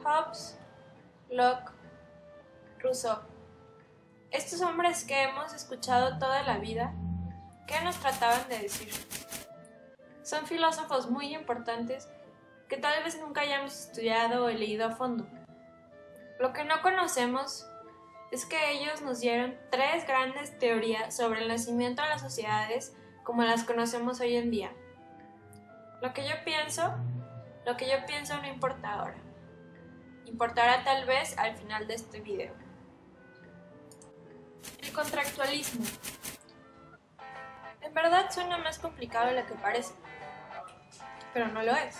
Hobbes, Locke, Rousseau. Estos hombres que hemos escuchado toda la vida, ¿qué nos trataban de decir? Son filósofos muy importantes que tal vez nunca hayamos estudiado o leído a fondo. Lo que no conocemos es que ellos nos dieron 3 grandes teorías sobre el nacimiento de las sociedades como las conocemos hoy en día. Lo que yo pienso no importa ahora. Importará tal vez al final de este video. El contractualismo. En verdad suena más complicado de lo que parece, pero no lo es.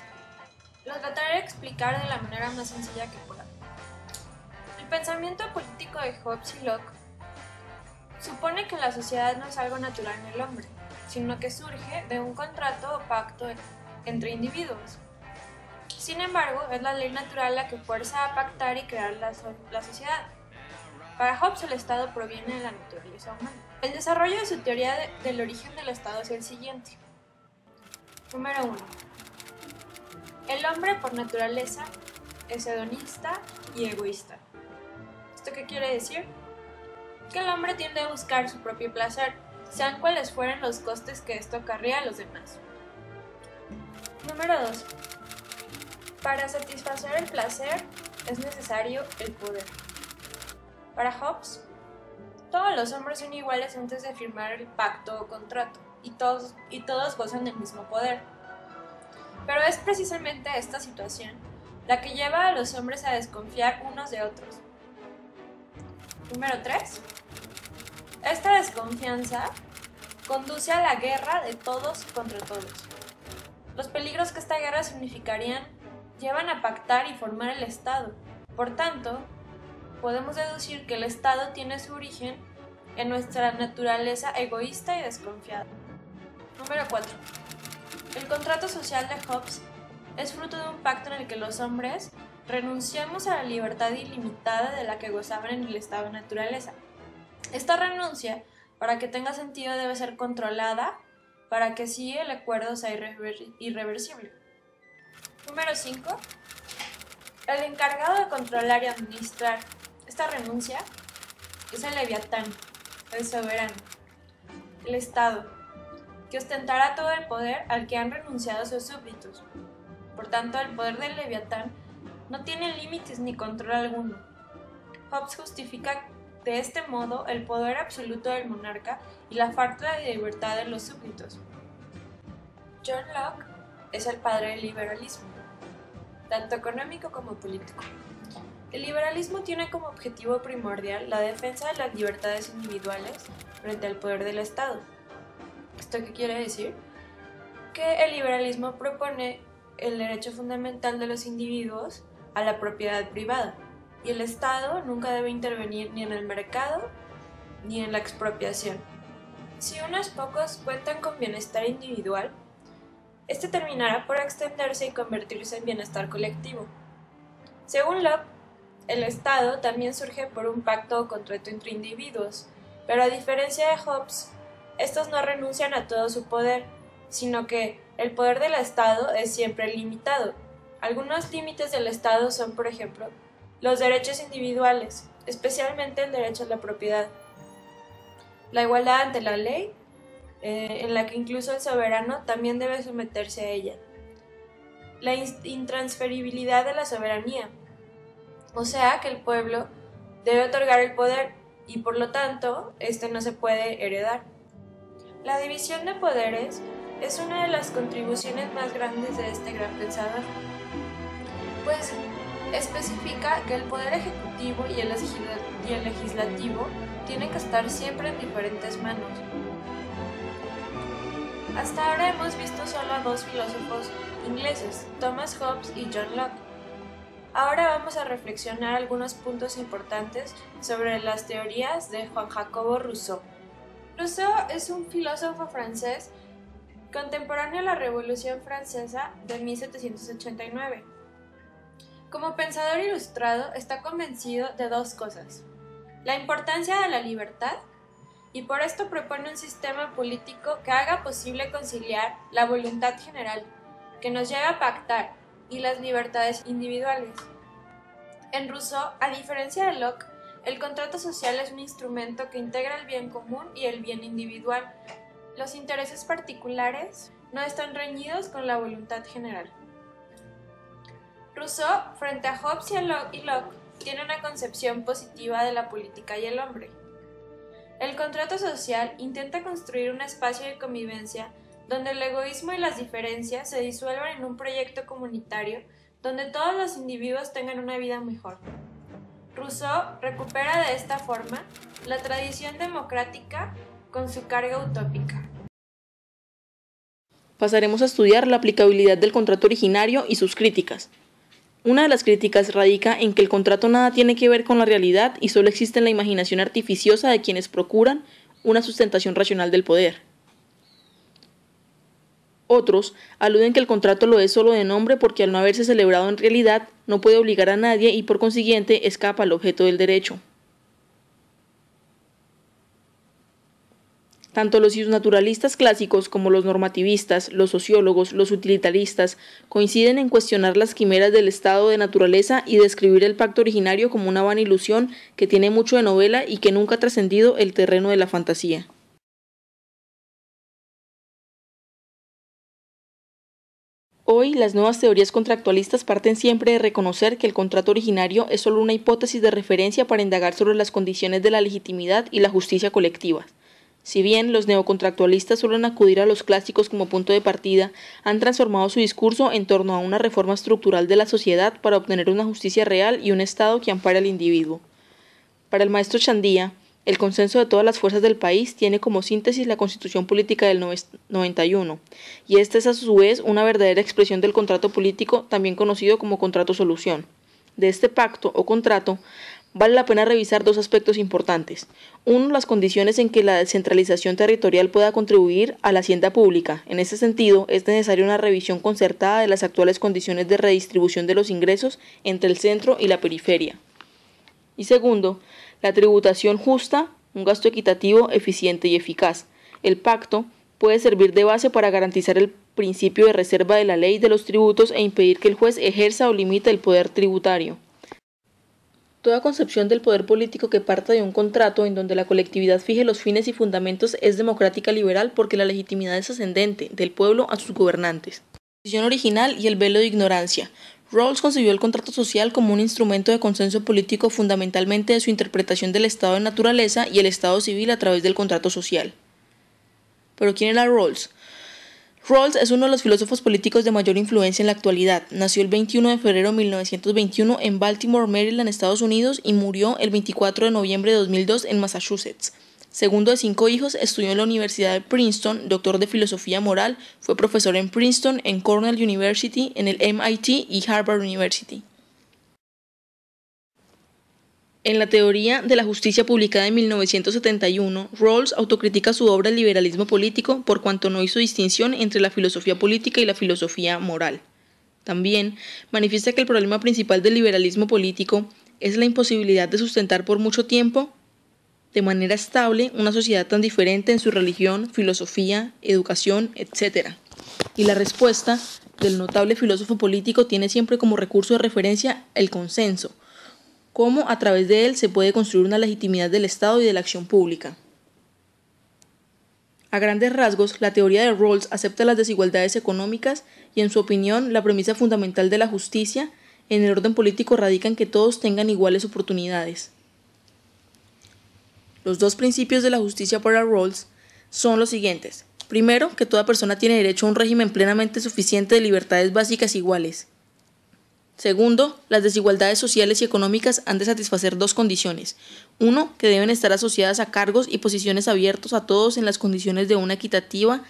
Lo trataré de explicar de la manera más sencilla que pueda. El pensamiento político de Hobbes y Locke supone que la sociedad no es algo natural en el hombre, sino que surge de un contrato o pacto entre individuos. Sin embargo, es la ley natural la que fuerza a pactar y crear la sociedad. Para Hobbes, el Estado proviene de la naturaleza humana. El desarrollo de su teoría del origen del Estado es el siguiente. Número 1. El hombre por naturaleza es hedonista y egoísta. ¿Esto qué quiere decir? Que el hombre tiende a buscar su propio placer, sean cuales fueren los costes que esto acarrea a los demás. Número 2. Para satisfacer el placer es necesario el poder. Para Hobbes, todos los hombres son iguales antes de firmar el pacto o contrato, y todos gozan del mismo poder. Pero es precisamente esta situación la que lleva a los hombres a desconfiar unos de otros. Número 3. Esta desconfianza conduce a la guerra de todos contra todos. Los peligros que esta guerra significarían llevan a pactar y formar el Estado. Por tanto, podemos deducir que el Estado tiene su origen en nuestra naturaleza egoísta y desconfiada. Número 4. El contrato social de Hobbes es fruto de un pacto en el que los hombres renunciamos a la libertad ilimitada de la que gozaban en el estado de naturaleza. Esta renuncia, para que tenga sentido, debe ser controlada para que así el acuerdo sea irreversible. Número 5. El encargado de controlar y administrar esta renuncia es el Leviatán, el soberano, el Estado, que ostentará todo el poder al que han renunciado sus súbditos. Por tanto, el poder del Leviatán no tiene límites ni control alguno. Hobbes justifica de este modo el poder absoluto del monarca y la falta de libertad de los súbditos. John Locke es el padre del liberalismo, tanto económico como político. El liberalismo tiene como objetivo primordial la defensa de las libertades individuales frente al poder del Estado. ¿Esto qué quiere decir? Que el liberalismo propone el derecho fundamental de los individuos a la propiedad privada, y el Estado nunca debe intervenir ni en el mercado ni en la expropiación. Si unos pocos cuentan con bienestar individual, este terminará por extenderse y convertirse en bienestar colectivo. Según Locke, el Estado también surge por un pacto o contrato entre individuos, pero a diferencia de Hobbes, estos no renuncian a todo su poder, sino que el poder del Estado es siempre limitado. Algunos límites del Estado son, por ejemplo, los derechos individuales, especialmente el derecho a la propiedad, la igualdad ante la ley, en la que incluso el soberano también debe someterse a ella, la intransferibilidad de la soberanía, o sea que el pueblo debe otorgar el poder y por lo tanto este no se puede heredar. La división de poderes es una de las contribuciones más grandes de este gran pensador, pues especifica que el poder ejecutivo y el legislativo tienen que estar siempre en diferentes manos. Hasta ahora hemos visto solo a 2 filósofos ingleses, Thomas Hobbes y John Locke. Ahora vamos a reflexionar algunos puntos importantes sobre las teorías de Juan Jacobo Rousseau. Rousseau es un filósofo francés contemporáneo a la Revolución Francesa de 1789. Como pensador ilustrado, está convencido de 2 cosas: la importancia de la libertad, y por esto propone un sistema político que haga posible conciliar la voluntad general, que nos lleve a pactar, y las libertades individuales. En Rousseau, a diferencia de Locke, el contrato social es un instrumento que integra el bien común y el bien individual. Los intereses particulares no están reñidos con la voluntad general. Rousseau, frente a Hobbes y Locke, tiene una concepción positiva de la política y el hombre. El contrato social intenta construir un espacio de convivencia donde el egoísmo y las diferencias se disuelvan en un proyecto comunitario donde todos los individuos tengan una vida mejor. Rousseau recupera de esta forma la tradición democrática con su carga utópica. Pasaremos a estudiar la aplicabilidad del contrato originario y sus críticas. Una de las críticas radica en que el contrato nada tiene que ver con la realidad y solo existe en la imaginación artificiosa de quienes procuran una sustentación racional del poder. Otros aluden que el contrato lo es solo de nombre porque al no haberse celebrado en realidad no puede obligar a nadie y por consiguiente escapa al objeto del derecho. Tanto los naturalistas clásicos como los normativistas, los sociólogos, los utilitaristas coinciden en cuestionar las quimeras del estado de naturaleza y describir el pacto originario como una vana ilusión que tiene mucho de novela y que nunca ha trascendido el terreno de la fantasía. Hoy, las nuevas teorías contractualistas parten siempre de reconocer que el contrato originario es solo una hipótesis de referencia para indagar sobre las condiciones de la legitimidad y la justicia colectiva. Si bien los neocontractualistas suelen acudir a los clásicos como punto de partida, han transformado su discurso en torno a una reforma estructural de la sociedad para obtener una justicia real y un Estado que ampare al individuo. Para el maestro Chandía, el consenso de todas las fuerzas del país tiene como síntesis la Constitución Política del 91, y esta es a su vez una verdadera expresión del contrato político, también conocido como contrato-solución. De este pacto o contrato, vale la pena revisar dos aspectos importantes. Uno, las condiciones en que la descentralización territorial pueda contribuir a la hacienda pública. En este sentido, es necesaria una revisión concertada de las actuales condiciones de redistribución de los ingresos entre el centro y la periferia. Y segundo, la tributación justa, un gasto equitativo, eficiente y eficaz. El pacto puede servir de base para garantizar el principio de reserva de la ley de los tributos e impedir que el juez ejerza o limite el poder tributario. Toda concepción del poder político que parta de un contrato en donde la colectividad fije los fines y fundamentos es democrática liberal porque la legitimidad es ascendente del pueblo a sus gobernantes. Posición original y el velo de ignorancia. Rawls concibió el contrato social como un instrumento de consenso político fundamentalmente de su interpretación del estado de naturaleza y el estado civil a través del contrato social. ¿Pero quién era Rawls? Rawls es uno de los filósofos políticos de mayor influencia en la actualidad. Nació el 21 de febrero de 1921 en Baltimore, Maryland, Estados Unidos, y murió el 24 de noviembre de 2002 en Massachusetts. Segundo de 5 hijos, estudió en la Universidad de Princeton, doctor de filosofía moral, fue profesor en Princeton, en Cornell University, en el MIT y Harvard University. En la teoría de la justicia publicada en 1971, Rawls autocritica su obra El liberalismo político por cuanto no hizo distinción entre la filosofía política y la filosofía moral. También manifiesta que el problema principal del liberalismo político es la imposibilidad de sustentar por mucho tiempo de manera estable una sociedad tan diferente en su religión, filosofía, educación, etc. Y la respuesta del notable filósofo político tiene siempre como recurso de referencia el consenso, cómo a través de él se puede construir una legitimidad del Estado y de la acción pública. A grandes rasgos, la teoría de Rawls acepta las desigualdades económicas y, en su opinión, la premisa fundamental de la justicia en el orden político radica en que todos tengan iguales oportunidades. Los dos principios de la justicia para Rawls son los siguientes. Primero, que toda persona tiene derecho a un régimen plenamente suficiente de libertades básicas iguales. Segundo, las desigualdades sociales y económicas han de satisfacer dos condiciones. Uno, que deben estar asociadas a cargos y posiciones abiertos a todos en las condiciones de una equitativa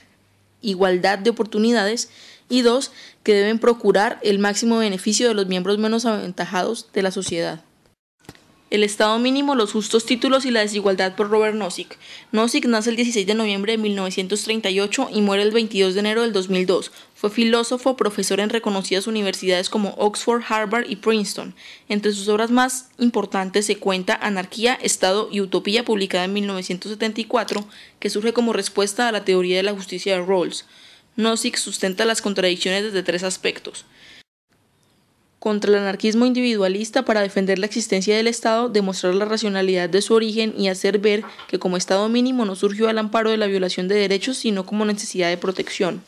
igualdad de oportunidades. Y dos, que deben procurar el máximo beneficio de los miembros menos aventajados de la sociedad. El Estado mínimo, los justos títulos y la desigualdad por Robert Nozick. Nozick nace el 16 de noviembre de 1938 y muere el 22 de enero del 2002. Fue filósofo, profesor en reconocidas universidades como Oxford, Harvard y Princeton. Entre sus obras más importantes se cuenta Anarquía, Estado y Utopía, publicada en 1974, que surge como respuesta a la teoría de la justicia de Rawls. Nozick sustenta las contradicciones desde tres aspectos. Contra el anarquismo individualista para defender la existencia del Estado, demostrar la racionalidad de su origen y hacer ver que como Estado mínimo no surgió al amparo de la violación de derechos, sino como necesidad de protección.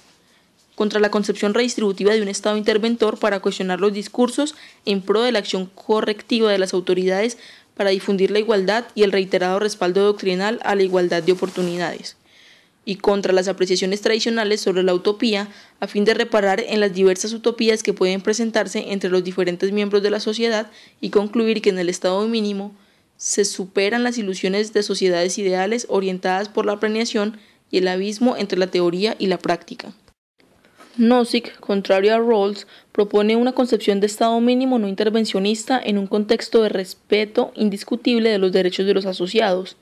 Contra la concepción redistributiva de un Estado interventor para cuestionar los discursos en pro de la acción correctiva de las autoridades para difundir la igualdad y el reiterado respaldo doctrinal a la igualdad de oportunidades. Y contra las apreciaciones tradicionales sobre la utopía, a fin de reparar en las diversas utopías que pueden presentarse entre los diferentes miembros de la sociedad y concluir que en el Estado mínimo se superan las ilusiones de sociedades ideales orientadas por la planeación y el abismo entre la teoría y la práctica. Nozick, contrario a Rawls, propone una concepción de Estado mínimo no intervencionista en un contexto de respeto indiscutible de los derechos de los asociados.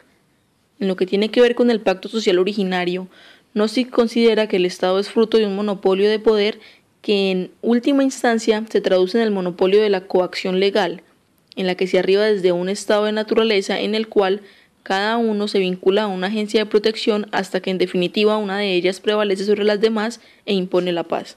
En lo que tiene que ver con el pacto social originario, Nozick considera que el Estado es fruto de un monopolio de poder que en última instancia se traduce en el monopolio de la coacción legal, en la que se arriba desde un estado de naturaleza en el cual cada uno se vincula a una agencia de protección hasta que en definitiva una de ellas prevalece sobre las demás e impone la paz.